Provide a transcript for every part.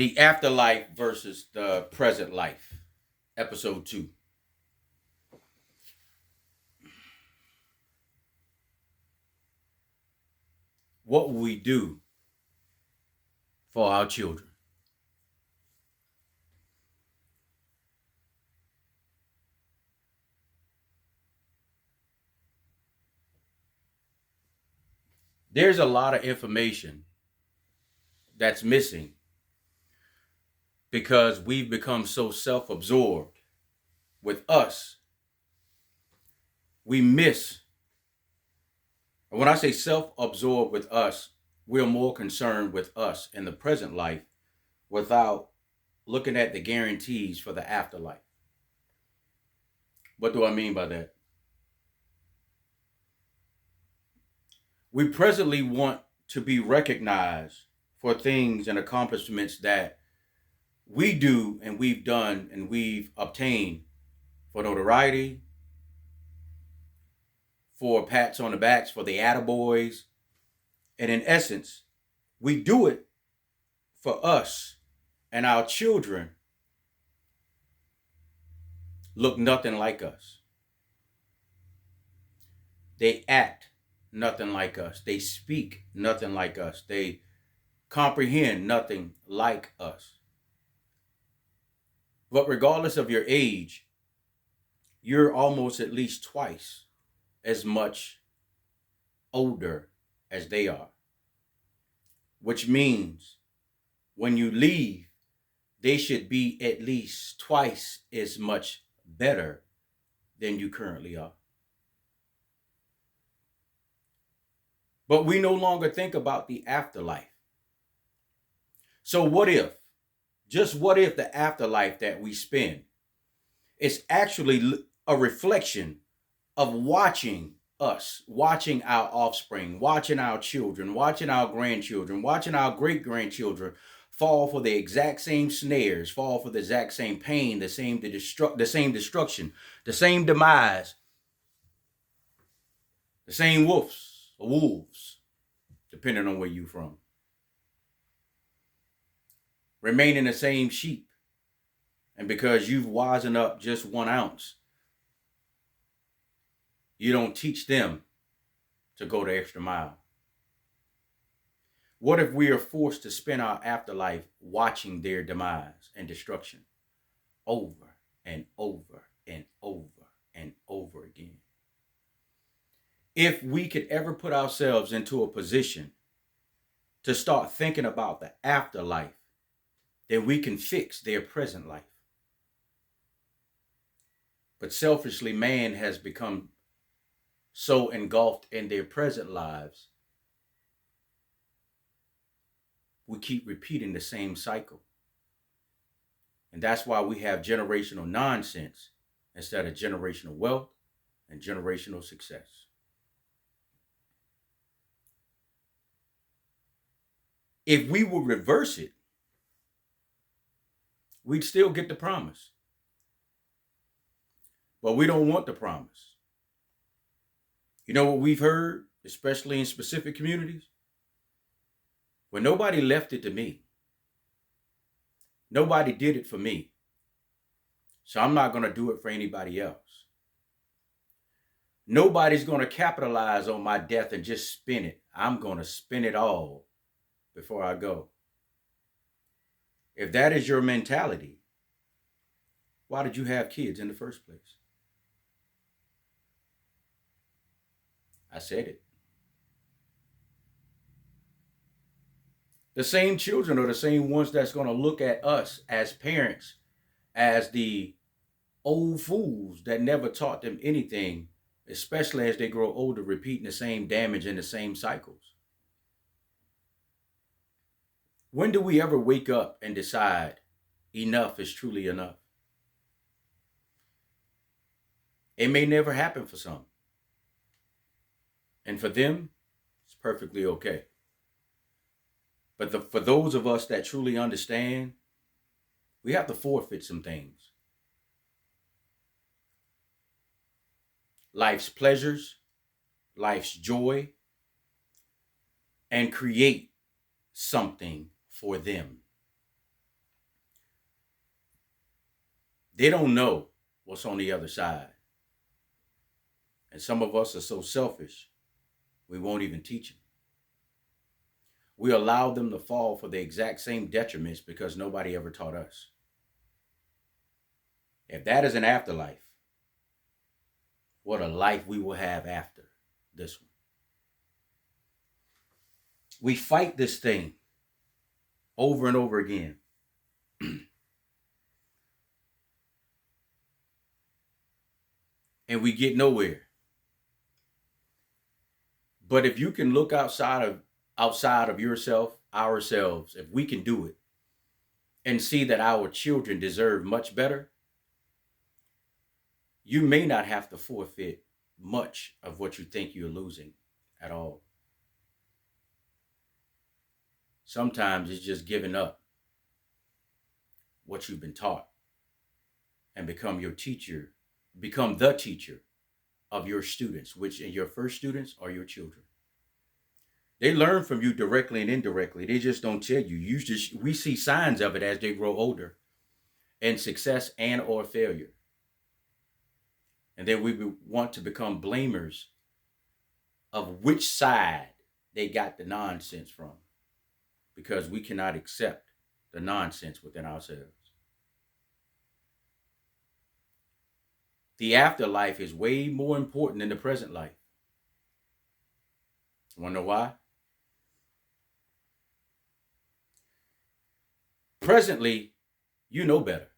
The afterlife versus the present life, episode 2. What will we do for our children? There's a lot of information that's missing because we've become so self-absorbed with us. We miss, and when I say self-absorbed with us, we're more concerned with us in the present life without looking at the guarantees for the afterlife. What do I mean by that? We presently want to be recognized for things and accomplishments that we do and we've done and we've obtained for notoriety, for pats on the backs, for the attaboys. And in essence, we do it for us, and our children look nothing like us. They act nothing like us. They speak nothing like us. They comprehend nothing like us. But regardless of your age, you're almost at least twice as much older as they are. Which means when you leave, they should be at least twice as much better than you currently are. But we no longer think about the afterlife. So what if, just what if the afterlife that we spend is actually a reflection of watching us, watching our offspring, watching our children, watching our grandchildren, watching our great-grandchildren fall for the exact same snares, fall for the exact same pain, the same destruction, the same demise, the same wolves, depending on where you're from. Remaining the same sheep. And because you've wisened up just 1 ounce, you don't teach them to go the extra mile. What if we are forced to spend our afterlife watching their demise and destruction over and over and over and over again? If we could ever put ourselves into a position to start thinking about the afterlife, then we can fix their present life. But selfishly, man has become so engulfed in their present lives, we keep repeating the same cycle. And that's why we have generational nonsense instead of generational wealth and generational success. If we would reverse it, we'd still get the promise. But we don't want the promise. You know what we've heard, especially in specific communities? Well, nobody left it to me. Nobody did it for me. So I'm not going to do it for anybody else. Nobody's going to capitalize on my death and just spend it. I'm going to spend it all before I go. If that is your mentality, why did you have kids in the first place? I said it. The same children are the same ones that's going to look at us as parents as the old fools that never taught them anything, especially as they grow older, repeating the same damage in the same cycles. When do we ever wake up and decide enough is truly enough? It may never happen for some. And for them, it's perfectly okay. But for those of us that truly understand, we have to forfeit some things. Life's pleasures, life's joy, and create something for them. They don't know what's on the other side. And some of us are so selfish, we won't even teach them. We allow them to fall for the exact same detriments because nobody ever taught us. If that is an afterlife, what a life we will have after this one. We fight this thing over and over again. And we get nowhere. But if you can look outside of yourself, ourselves, if we can do it and see that our children deserve much better, you may not have to forfeit much of what you think you're losing at all. Sometimes it's just giving up what you've been taught and become the teacher of your students, which in your first students are your children. They learn from you directly and indirectly. They just don't tell you. We see signs of it as they grow older, in success and or failure. And then we want to become blamers of which side they got the nonsense from, because we cannot accept the nonsense within ourselves. The afterlife is way more important than the present life. Want to know why? Presently, you know better.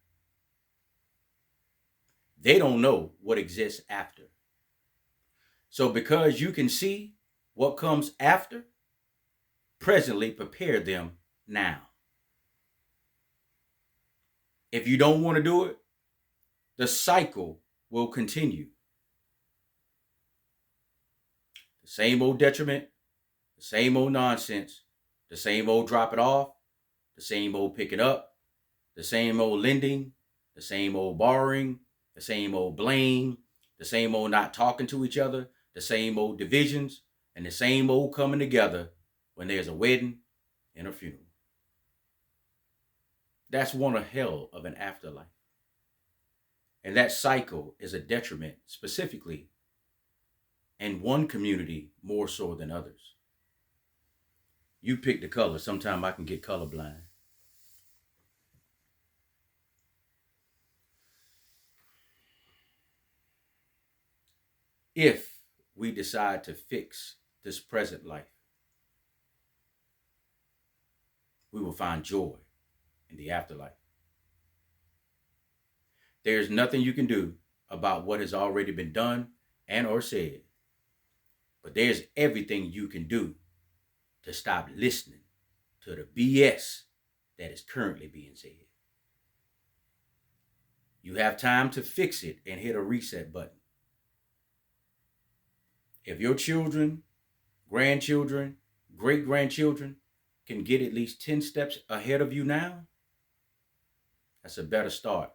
They don't know what exists after. So because you can see what comes after, presently prepare them now. If you don't want to do it, the cycle will continue. The same old detriment, the same old nonsense, the same old drop it off, the same old pick it up, the same old lending, the same old borrowing, the same old blame, the same old not talking to each other, the same old divisions, and the same old coming together when there's a wedding and a funeral. That's one hell of an afterlife. And that cycle is a detriment, specifically in one community more so than others. You pick the color. Sometimes I can get colorblind. If we decide to fix this present life, we will find joy in the afterlife. There's nothing you can do about what has already been done and or said, but there's everything you can do to stop listening to the BS that is currently being said. You have time to fix it and hit a reset button. If your children, grandchildren, great-grandchildren can get at least 10 steps ahead of you now, that's a better start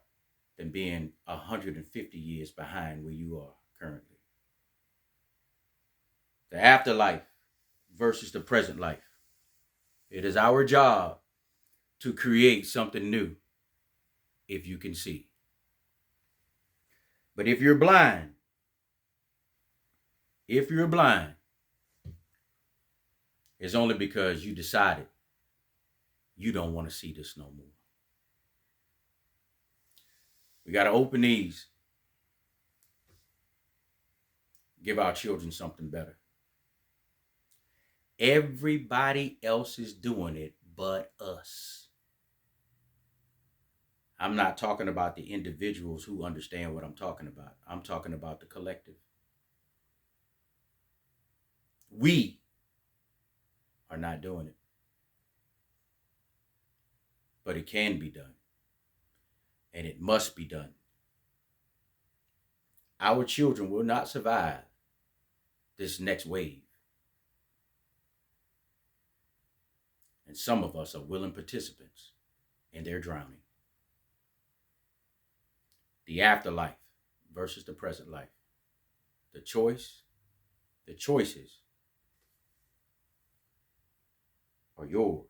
than being 150 years behind where you are currently. The afterlife versus the present life. It is our job to create something new if you can see. But if you're blind, it's only because you decided you don't want to see this no more. We got to open these. Give our children something better. Everybody else is doing it but us. I'm not talking about the individuals who understand what I'm talking about. I'm talking about the collective. We are not doing it. But it can be done. And it must be done. Our children will not survive this next wave. And some of us are willing participants in their drowning. The afterlife versus the present life. The choices are yours.